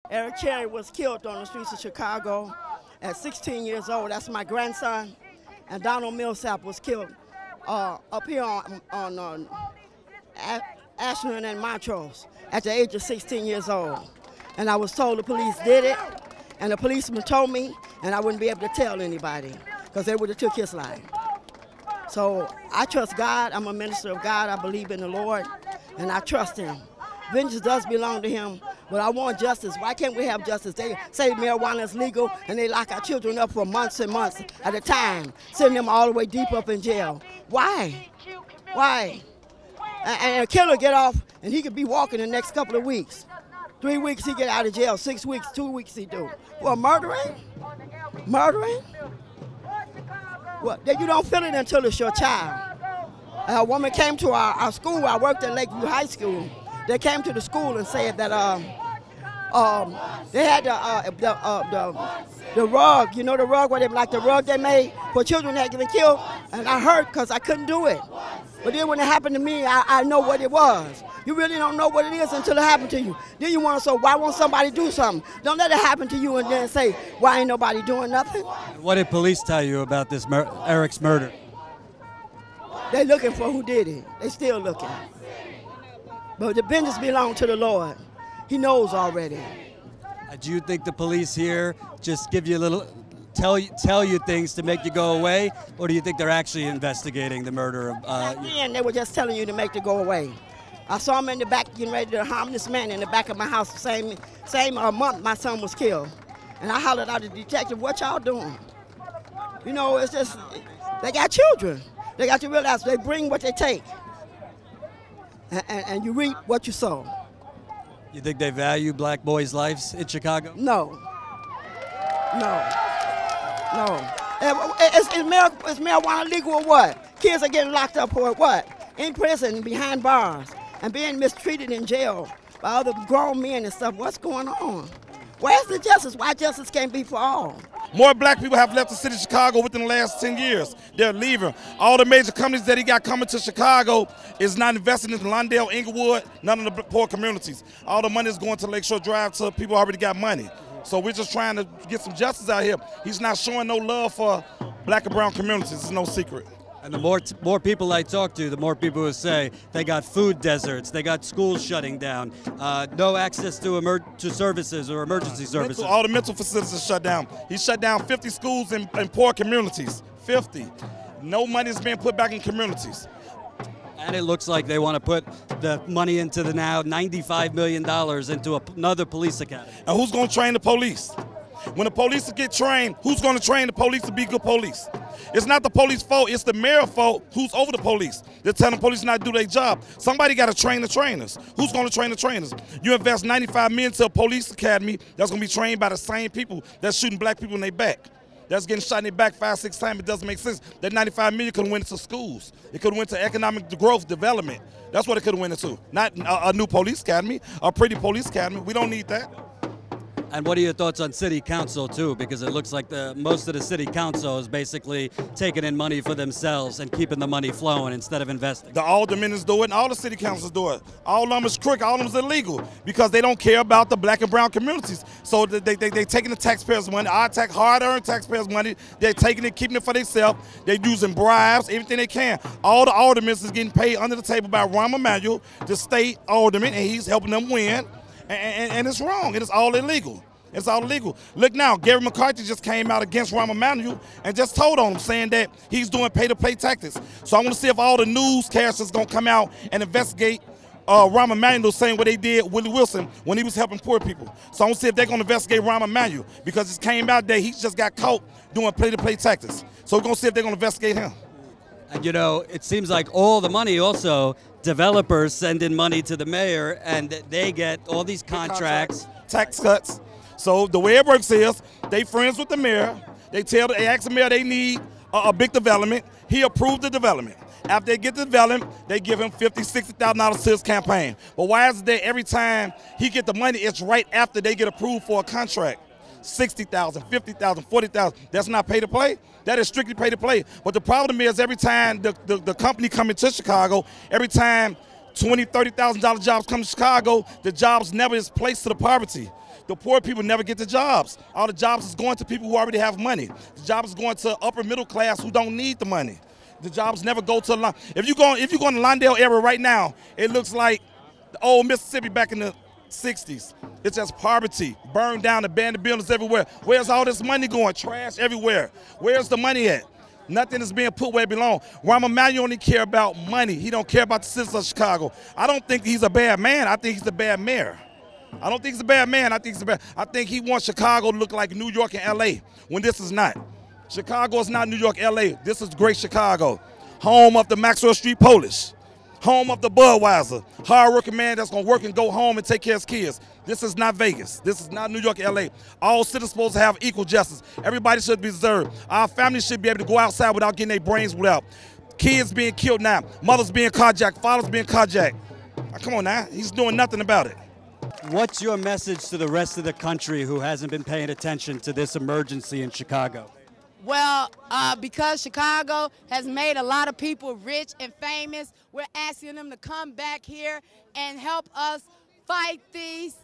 Eric Cherry was killed on the streets of Chicago at 16 years old. That's my grandson. And Donald Millsap was killed up here on Ashland and Montrose at the age of 16 years old. And I was told the police did it, and the policeman told me, and I wouldn't be able to tell anybody because they would have took his life. So I trust God. I'm a minister of God. I believe in the Lord, and I trust him. Vengeance does belong to him, but I want justice. Why can't we have justice? They say marijuana is legal, and they lock our children up for months and months at a time, sending them all the way deep up in jail. Why? Why? And a killer get off, and he could be walking the next couple of weeks. 3 weeks he get out of jail, 6 weeks, 2 weeks he do. For murdering? Murdering? Well, you don't feel it until it's your child. A woman came to our school. I worked at Lakeview High School. They came to the school and said that they had the rug, you know, the rug, where they like the rug they made for children that had been killed, and I hurt because I couldn't do it. But then when it happened to me, I know what it was. You really don't know what it is until it happened to you. Then you want to say, why won't somebody do something? Don't let it happen to you and then say, why ain't nobody doing nothing? What did police tell you about this Eric's murder? They looking for who did it. They still looking. But the vengeance belongs to the Lord. He knows already. Do you think the police here just give you a little, tell you things to make you go away, or do you think they're actually investigating the murder of? Back then, they were just telling you to make it go away. I saw him in the back getting ready to harm this man in the back of my house. The same month my son was killed, and I hollered out to the detective, "What y'all doing?" You know, it's just they got children. They got to realize they bring what they take. And you reap what you sow. You think they value black boys' lives in Chicago? No. No. No. Is marijuana legal or what? Kids are getting locked up for what? In prison, behind bars, and being mistreated in jail by other grown men and stuff. What's going on? Where's the justice? Why justice can't be for all? More black people have left the city of Chicago within the last 10 years. They're leaving. All the major companies that he got coming to Chicago is not investing in Lawndale, Inglewood, none of the poor communities. All the money is going to Lakeshore Drive to people who already got money. So we're just trying to get some justice out here. He's not showing no love for black and brown communities. It's no secret. And the more people I talk to, the more people who say they got food deserts, they got schools shutting down, no access to services or emergency services. All the mental facilities are shut down. He shut down 50 schools in poor communities, 50. No money is being put back in communities. And it looks like they want to put the money into the now $95 million into another police academy. And who's going to train the police? When the police get trained, who's going to train the police to be good police? It's not the police fault, it's the mayor fault who's over the police. They're telling the police not to do their job. Somebody got to train the trainers. Who's going to train the trainers? You invest $95 million to a police academy that's going to be trained by the same people that's shooting black people in their back. That's getting shot in their back 5, 6 times. It doesn't make sense. That $95 million could have went into schools. It could have went to economic growth, development. That's what it could have went into. Not a new police academy, a pretty police academy. We don't need that. And what are your thoughts on city council, too? Because it looks like most of the city council is basically taking in money for themselves and keeping the money flowing instead of investing. The aldermen do it, and all the city councils do it. All of them is crooked, all of them is illegal because they don't care about the black and brown communities. So they taking the taxpayers' money, our hard-earned taxpayers' money, they're taking it, keeping it for themselves. They're using bribes, everything they can. All the aldermen is getting paid under the table by Rahm Emanuel, the state alderman, and he's helping them win. And it's wrong. It is all illegal. It's all illegal. Look now, Gary McCarthy just came out against Rahm Emanuel and just told on him, saying that he's doing pay-to-play tactics. So I want to see if all the newscasters going to come out and investigate Rahm Emanuel saying what they did Willie Wilson when he was helping poor people. So I want to see if they're going to investigate Rahm Emanuel because it came out that he just got caught doing pay-to-play tactics. So we're going to see if they're going to investigate him. And you know, it seems like all the money also, developers send in money to the mayor and they get all these contracts. Tax cuts. So the way it works is they friends with the mayor. They ask the mayor they need a big development. He approved the development. After they get the development, they give him $50,000, $60,000 to his campaign. But why is it that every time he get the money, it's right after they get approved for a contract? $60,000, $50,000, $40,000. That's not pay to play. That is strictly pay to play. But the problem is every time the company come into Chicago, every time $20,000, $30,000 jobs come to Chicago, the jobs never is placed to the poverty. The poor people never get the jobs. All the jobs is going to people who already have money. The jobs is going to upper middle class who don't need the money. The jobs never go to if you go in the Lawndale area right now, it looks like the old Mississippi back in the 60s. It's just poverty, burned down, abandoned buildings everywhere. Where's all this money going? Trash everywhere. Where's the money at? Nothing is being put where it belongs. Rahm Emanuel only care about money. He don't care about the citizens of Chicago. I don't think he's a bad man. I think he's a bad mayor. I don't think he's a bad man. I think he wants Chicago to look like New York and LA when this is not. Chicago is not New York, LA. This is great Chicago. Home of the Maxwell Street Polish. Home of the Budweiser. Hard-working man that's going to work and go home and take care of his kids. This is not Vegas. This is not New York, LA. All citizens supposed to have equal justice. Everybody should be deserved. Our families should be able to go outside without getting their brains blew out. Kids being killed now. Mothers being carjacked. Fathers being carjacked. Come on now. He's doing nothing about it. What's your message to the rest of the country who hasn't been paying attention to this emergency in Chicago? Well, because Chicago has made a lot of people rich and famous, we're asking them to come back here and help us fight these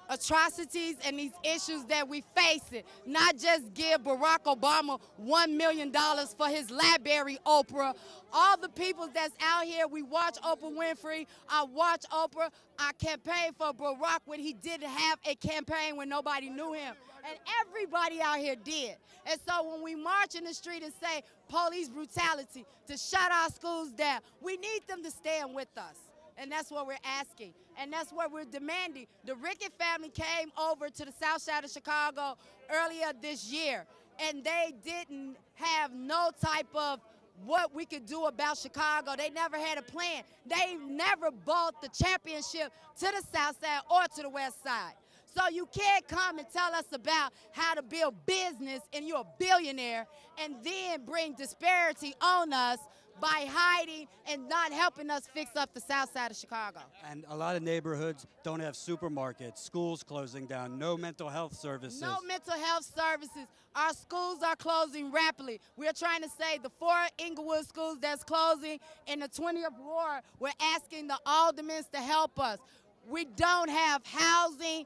atrocities and these issues that we face it. Not just give Barack Obama $1 million for his library Oprah. All the people that's out here, we watch Oprah Winfrey, I watch Oprah, I campaigned for Barack when he didn't have a campaign when nobody knew him. And everybody out here did. And so when we march in the street and say police brutality, to shut our schools down, we need them to stand with us. And that's what we're asking. And that's what we're demanding. The Rickett family came over to the south side of Chicago earlier this year, and they didn't have no type of what we could do about Chicago. They never had a plan. They never bought the championship to the south side or to the west side. So you can't come and tell us about how to build business and you're a billionaire and then bring disparity on us by hiding and not helping us fix up the south side of Chicago. And a lot of neighborhoods don't have supermarkets, schools closing down, no mental health services. No mental health services. Our schools are closing rapidly. We're trying to say the 4 Inglewood schools that's closing in the 20th ward, we're asking the aldermen to help us. We don't have housing.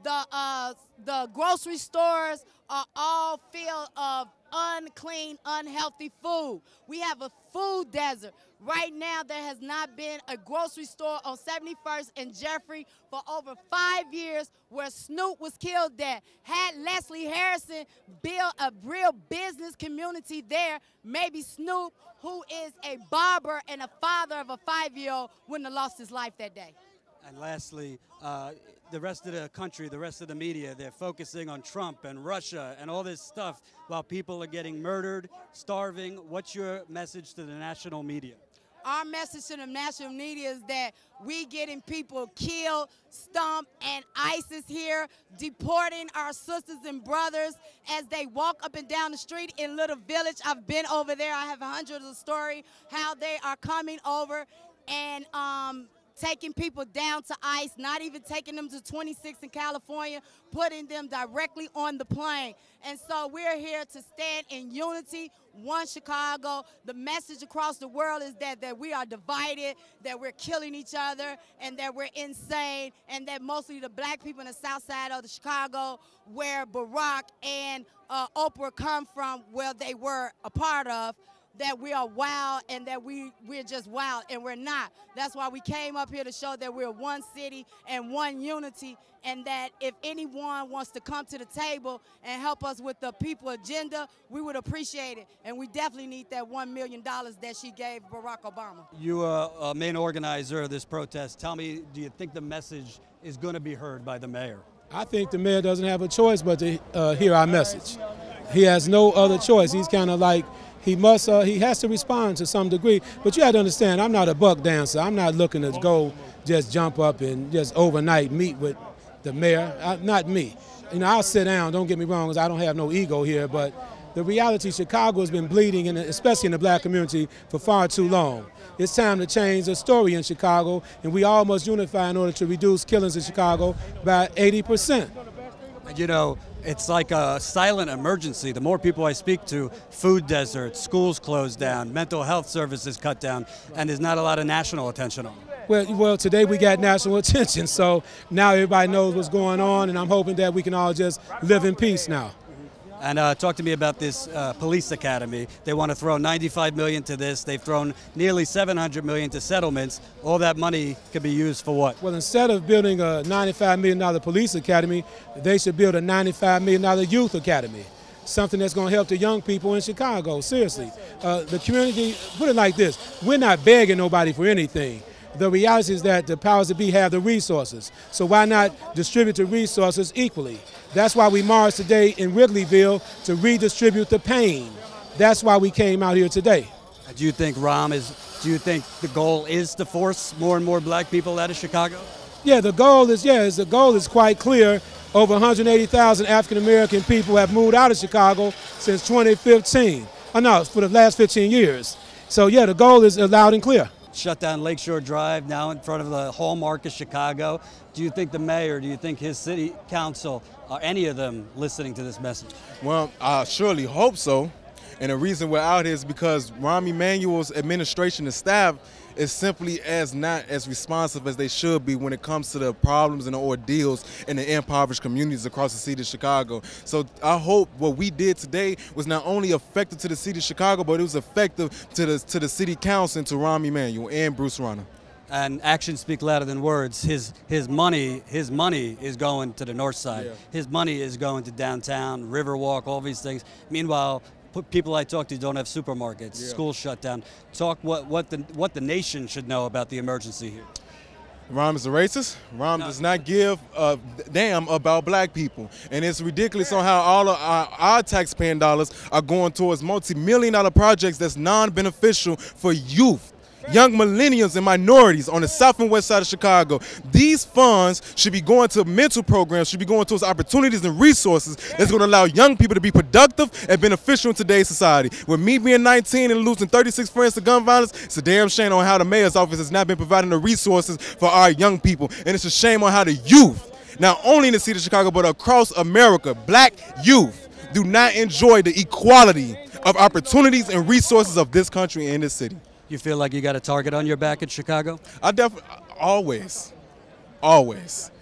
The grocery stores are all filled of unclean, unhealthy food. We have a food desert. Right now, there has not been a grocery store on 71st and Jeffrey for over 5 years where Snoop was killed at. Had Leslie Harrison build a real business community there, maybe Snoop, who is a barber and a father of a 5-year-old, wouldn't have lost his life that day. And lastly, the rest of the country, the rest of the media, they're focusing on Trump and Russia and all this stuff while people are getting murdered, starving. What's your message to the national media? Our message to the national media is that we getting people killed, stumped, and ICE is here deporting our sisters and brothers as they walk up and down the street in Little Village. I've been over there. I have hundreds of stories how they are coming over and taking people down to ICE, not even taking them to 26 in California, putting them directly on the plane. And so we're here to stand in unity, one Chicago. The message across the world is that we are divided, that we're killing each other, and that we're insane, and that mostly the black people in the south side of the Chicago, where Barack and Oprah come from, where they were a part of, that we are wild and that we're just wild, and we're not. That's why we came up here to show that we're one city and one unity, and that if anyone wants to come to the table and help us with the people agenda, we would appreciate it. And we definitely need that $1 million that she gave Barack Obama. You are a main organizer of this protest. Tell me, do you think the message is going to be heard by the mayor? I think the mayor doesn't have a choice but to hear our message. He has no other choice. He's kind of like, he has to respond to some degree. But you have to understand, I'm not a buck dancer. I'm not looking to go just jump up and just overnight meet with the mayor. Not me. You know, I'll sit down, don't get me wrong, because I don't have no ego here, but the reality, Chicago has been bleeding, especially in the black community, for far too long. It's time to change the story in Chicago, and we all must unify in order to reduce killings in Chicago by 80%. You know, it's like a silent emergency. The more people I speak to, food deserts, schools closed down, mental health services cut down, and there's not a lot of national attention on them. Well, today we got national attention, so now everybody knows what's going on, and I'm hoping that we can all just live in peace now. And talk to me about this police academy. They want to throw $95 million to this. They've thrown nearly $700 million to settlements. All that money could be used for what? Well, instead of building a $95 million police academy, they should build a $95 million youth academy. Something that's going to help the young people in Chicago, seriously. The community, put it like this, we're not begging nobody for anything. The reality is that the powers that be have the resources. So why not distribute the resources equally? That's why we marched today in Wrigleyville to redistribute the pain. That's why we came out here today. Do you think do you think the goal is to force more and more black people out of Chicago? Yeah, the goal is quite clear. Over 180,000 African-American people have moved out of Chicago since 2015. Oh, no, for the last 15 years. So yeah, the goal is loud and clear. Shut down Lakeshore Drive now in front of the hallmark of Chicago. Do you think the mayor, do you think his city council, are any of them listening to this message? Well, I surely hope so. And the reason we're out here is because Rahm Emanuel's administration and staff is simply not as responsive as they should be when it comes to the problems and the ordeals in the impoverished communities across the city of Chicago. So I hope what we did today was not only effective to the city of Chicago, but it was effective to the city council and to Rahm Emanuel and Bruce Rauner. And actions speak louder than words. His money is going to the north side. Yeah. His money is going to downtown, Riverwalk, all these things. Meanwhile, people I talk to don't have supermarkets, schools shut down. Talk what the nation should know about the emergency here. Rahm is a racist. Rahm does not give a damn about black people. And it's ridiculous on how all of our taxpaying dollars are going towards multi-million-dollar projects that's non-beneficial for youth, young millennials and minorities on the south and west side of Chicago. These funds should be going to mental programs, should be going towards opportunities and resources that's going to allow young people to be productive and beneficial in today's society. With me being 19 and losing 36 friends to gun violence, it's a damn shame on how the mayor's office has not been providing the resources for our young people. And it's a shame on how the youth, not only in the city of Chicago, but across America, black youth do not enjoy the equality of opportunities and resources of this country and this city. You feel like you got a target on your back in Chicago? I definitely, always.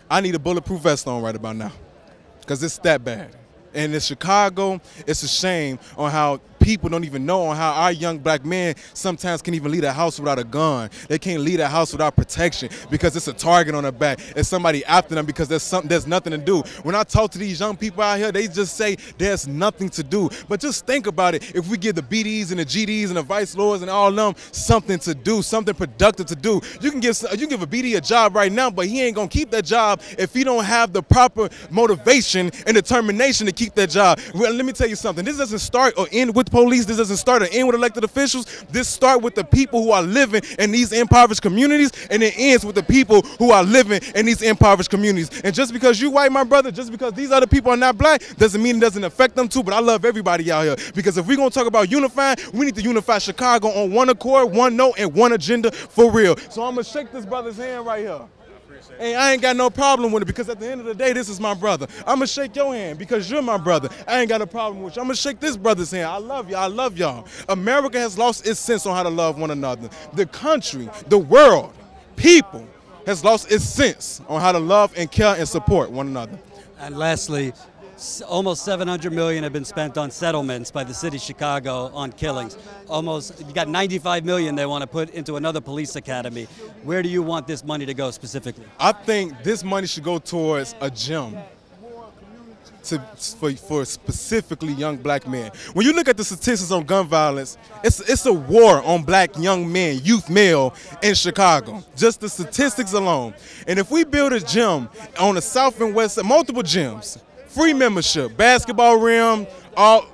I need a bulletproof vest on right about now, because it's that bad. And in Chicago, it's a shame on how people don't even know on how our young black men sometimes can't even leave a house without a gun. They can't leave a house without protection because it's a target on their back. It's somebody after them because there's nothing to do. When I talk to these young people out here, they just say there's nothing to do. But just think about it. If we give the BDs and the GDs and the vice lords and all of them something to do, something productive to do, you can give a BD a job right now, but he ain't gonna keep that job if he don't have the proper motivation and determination to keep that job. Well, let me tell you something. This doesn't start or end with police. This doesn't start or end with elected officials. This starts with the people who are living in these impoverished communities, and it ends with the people who are living in these impoverished communities. And just because you white, my brother, just because these other people are not black, doesn't mean it doesn't affect them too. But I love everybody out here, because if we're going to talk about unifying, we need to unify Chicago on one accord, one note, and one agenda for real. So I'm going to shake this brother's hand right here. And I ain't got no problem with it, because at the end of the day, this is my brother. I'm going to shake your hand because you're my brother. I ain't got a problem with you. I'm going to shake this brother's hand. I love you. I love y'all. America has lost its sense on how to love one another. The country, the world, people has lost its sense on how to love and care and support one another. And lastly, almost $700 million have been spent on settlements by the city of Chicago on killings. You got $95 million they want to put into another police academy. Where do you want this money to go specifically? I think this money should go towards a gym for specifically young black men. When you look at the statistics on gun violence, it's a war on black young men, youth male in Chicago. Just the statistics alone. And if we build a gym on the south and west side, multiple gyms, free membership, basketball rim,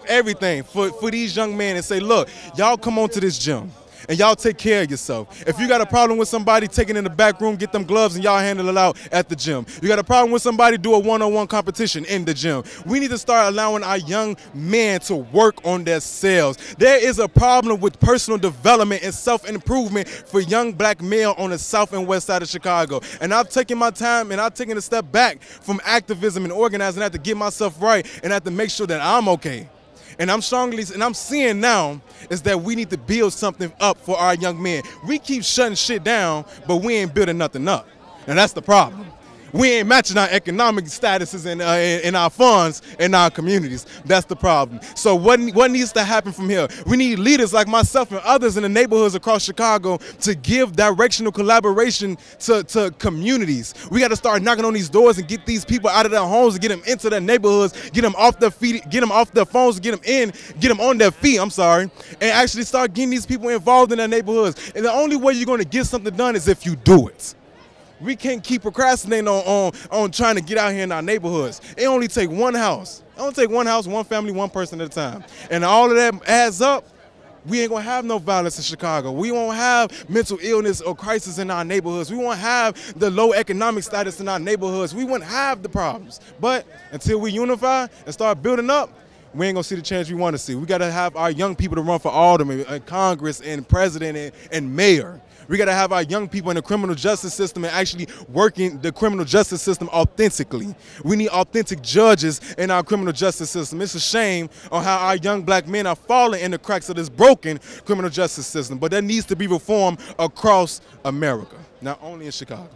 everything for these young men, and say, look, y'all come on to this gym and y'all take care of yourself. If you got a problem with somebody, take it in the back room, get them gloves, and y'all handle it out at the gym. You got a problem with somebody, do a one-on-one competition in the gym. We need to start allowing our young men to work on themselves. There is a problem with personal development and self-improvement for young black male on the south and west side of Chicago. And I've taken my time and I've taken a step back from activism and organizing. I have to get myself right, and I have to make sure that I'm okay. And I'm seeing now is that we need to build something up for our young men. We keep shutting shit down, but we ain't building nothing up. And that's the problem. We ain't matching our economic statuses in our funds in our communities. That's the problem. So what needs to happen from here? We need leaders like myself and others in the neighborhoods across Chicago to give directional collaboration to communities. We got to start knocking on these doors and get these people out of their homes and get them into their neighborhoods, get them off their feet, get them off their phones, get them on their feet, and actually start getting these people involved in their neighborhoods. And the only way you're going to get something done is if you do it. We can't keep procrastinating on trying to get out here in our neighborhoods. It only take one house. It only take one house, one family, one person at a time. And all of that adds up. We ain't gonna have no violence in Chicago. We won't have mental illness or crisis in our neighborhoods. We won't have the low economic status in our neighborhoods. We won't have the problems. But until we unify and start building up, we ain't gonna see the change we want to see. We gotta have our young people to run for alderman, and Congress, and president, and mayor. We got to have our young people in the criminal justice system and actually working the criminal justice system authentically. We need authentic judges in our criminal justice system. It's a shame on how our young black men are falling in the cracks of this broken criminal justice system. But that needs to be reformed across America, not only in Chicago.